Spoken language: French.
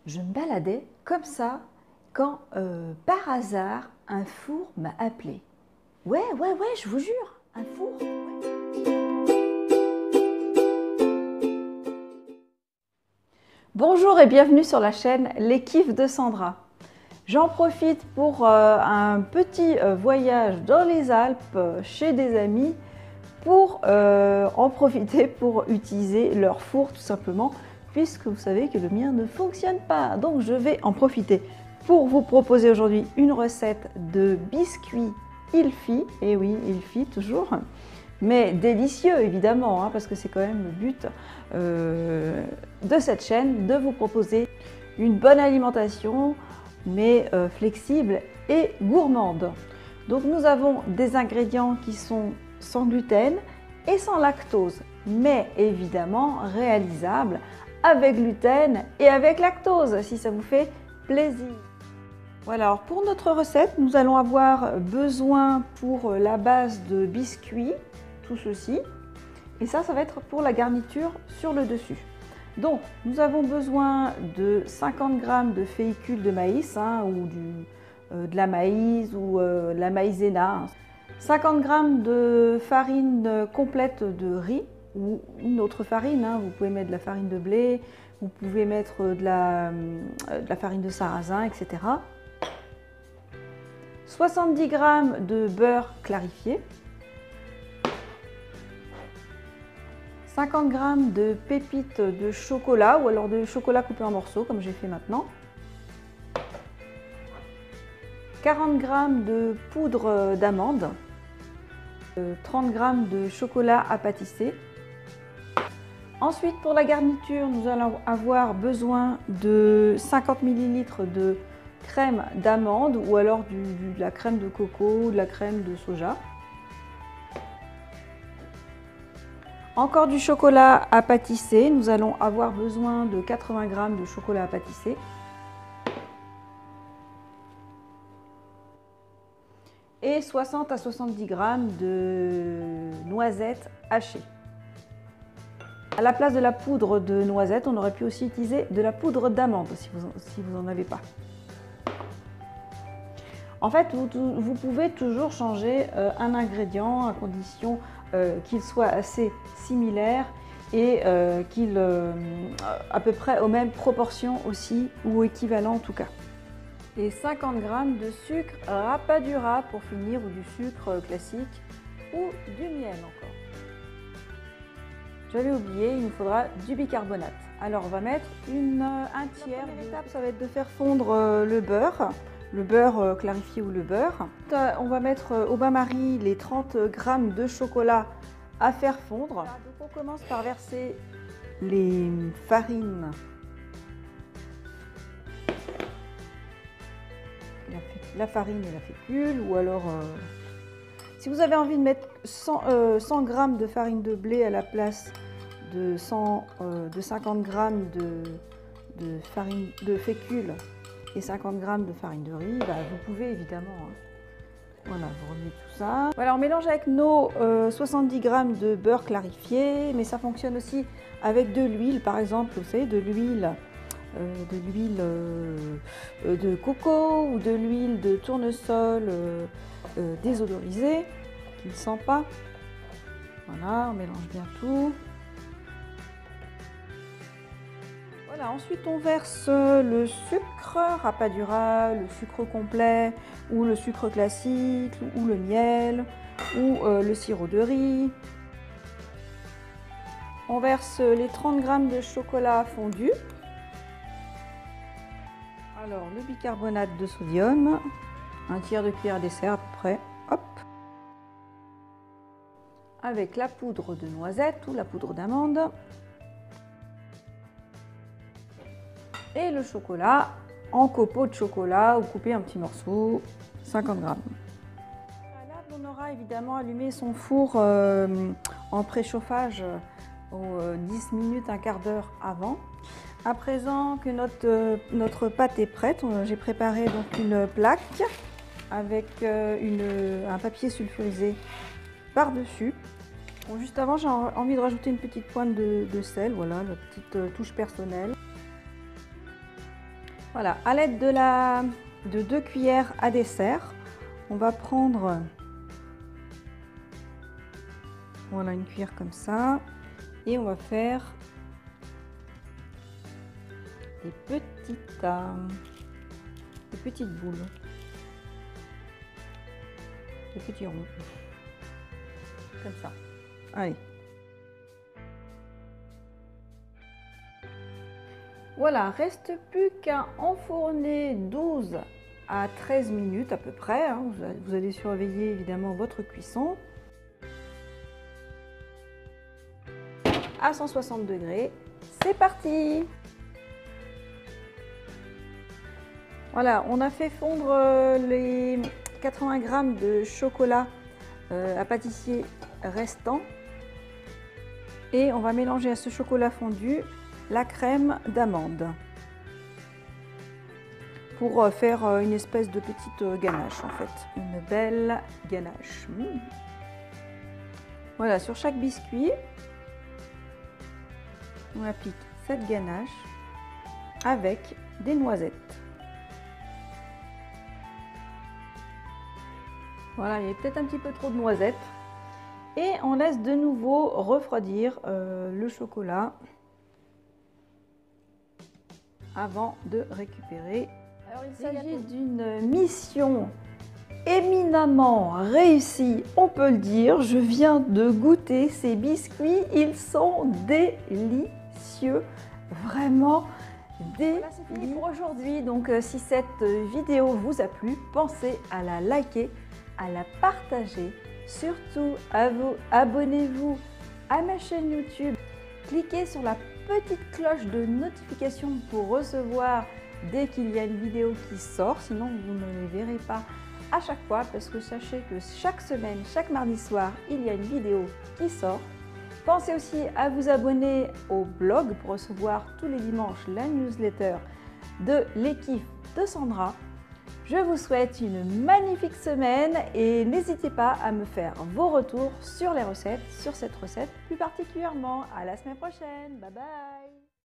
Je me baladais comme ça quand par hasard un four m'a appelé. Ouais, je vous jure, un four. Ouais. Bonjour et bienvenue sur la chaîne Les Kiffs de Sandra. J'en profite pour un petit voyage dans les Alpes chez des amis pour en profiter pour utiliser leur four tout simplement, puisque vous savez que le mien ne fonctionne pas. Donc je vais en profiter pour vous proposer aujourd'hui une recette de biscuits Ilfi. Et oui, Ilfi toujours, mais délicieux évidemment, hein, parce que c'est quand même le but de cette chaîne, de vous proposer une bonne alimentation, mais flexible et gourmande. Donc nous avons des ingrédients qui sont sans gluten et sans lactose, mais évidemment réalisables avec gluten et avec lactose, si ça vous fait plaisir. Voilà, alors pour notre recette, nous allons avoir besoin pour la base de biscuits, tout ceci, et ça va être pour la garniture sur le dessus. Donc, nous avons besoin de 50 g de fécule de maïs, hein, ou de la maïs ou de la maïzena. 50 g de farine complète de riz ou une autre farine, hein. Vous pouvez mettre de la farine de blé, vous pouvez mettre de la farine de sarrasin, etc. 70 g de beurre clarifié, 50 g de pépites de chocolat ou alors de chocolat coupé en morceaux comme j'ai fait maintenant, 40 g de poudre d'amande, 30 g de chocolat à pâtisser. Ensuite, pour la garniture, nous allons avoir besoin de 50 ml de crème d'amande ou alors de la crème de coco ou de la crème de soja. Encore du chocolat à pâtisser, nous allons avoir besoin de 80 g de chocolat à pâtisser. Et 60 à 70 g de noisettes hachées. À la place de la poudre de noisettes, on aurait pu aussi utiliser de la poudre d'amande si vous n'en avez pas. En fait, vous pouvez toujours changer un ingrédient à condition qu'il soit assez similaire et qu'il à peu près aux mêmes proportions aussi, ou équivalent en tout cas. Et 50 g de sucre rapadura pour finir, ou du sucre classique, ou du miel encore. J'avais oublié, il nous faudra du bicarbonate. Alors on va mettre un tiers. La première étape, ça va être de faire fondre le beurre clarifié ou le beurre. On va mettre au bain-marie les 30 g de chocolat à faire fondre. Donc on commence par verser les farines, la farine et la fécule, ou alors si vous avez envie de mettre 100 g de farine de blé à la place de 50 g de farine de fécule et 50 g de farine de riz, bah, vous pouvez évidemment. Hein. Voilà, vous remettez tout ça. Voilà, on mélange avec nos 70 g de beurre clarifié, mais ça fonctionne aussi avec de l'huile, par exemple, vous savez, de l'huile de coco ou de l'huile de tournesol désodorisée, qui ne sent pas. Voilà, on mélange bien tout. Voilà, ensuite on verse le sucre rapadura, le sucre complet ou le sucre classique ou le miel ou le sirop de riz. On verse les 30 g de chocolat fondu. Alors le bicarbonate de sodium, un tiers de cuillère à dessert à peu près. Hop. Avec la poudre de noisette ou la poudre d'amande. Et le chocolat en copeaux de chocolat ou coupé en petits morceaux, 50 g. On aura évidemment allumé son four en préchauffage aux 10 minutes, un quart d'heure avant. À présent que notre pâte est prête, j'ai préparé donc une plaque avec un papier sulfurisé par-dessus. Bon, juste avant, j'ai envie de rajouter une petite pointe de sel, voilà, la petite touche personnelle. Voilà, à l'aide de 2 cuillères à dessert, on va prendre voilà, une cuillère comme ça et on va faire des petites boules, des petits ronds, comme ça. Allez. Voilà, reste plus qu'à enfourner 12 à 13 minutes à peu près. Hein. Vous allez surveiller évidemment votre cuisson. À 160 degrés, c'est parti! Voilà, on a fait fondre les 80 g de chocolat à pâtissier restant. Et on va mélanger à ce chocolat fondu la crème d'amande pour faire une espèce de petite ganache en fait, une belle ganache. Voilà, sur chaque biscuit, on applique cette ganache avec des noisettes. Voilà, il y a peut-être un petit peu trop de noisettes. Et on laisse de nouveau refroidir le chocolat avant de récupérer. Alors il s'agit d'une mission éminemment réussie, on peut le dire. Je viens de goûter ces biscuits, ils sont délicieux, vraiment délicieux. Voilà, c'est fini pour aujourd'hui. Donc si cette vidéo vous a plu, pensez à la liker, à la partager. Surtout, abonnez-vous à ma chaîne YouTube. Cliquez sur la petite cloche de notification pour recevoir dès qu'il y a une vidéo qui sort. Sinon, vous ne les verrez pas à chaque fois parce que sachez que chaque semaine, chaque mardi soir, il y a une vidéo qui sort. Pensez aussi à vous abonner au blog pour recevoir tous les dimanches la newsletter de l'équipe de Sandra. Je vous souhaite une magnifique semaine et n'hésitez pas à me faire vos retours sur les recettes, sur cette recette plus particulièrement. À la semaine prochaine, bye bye!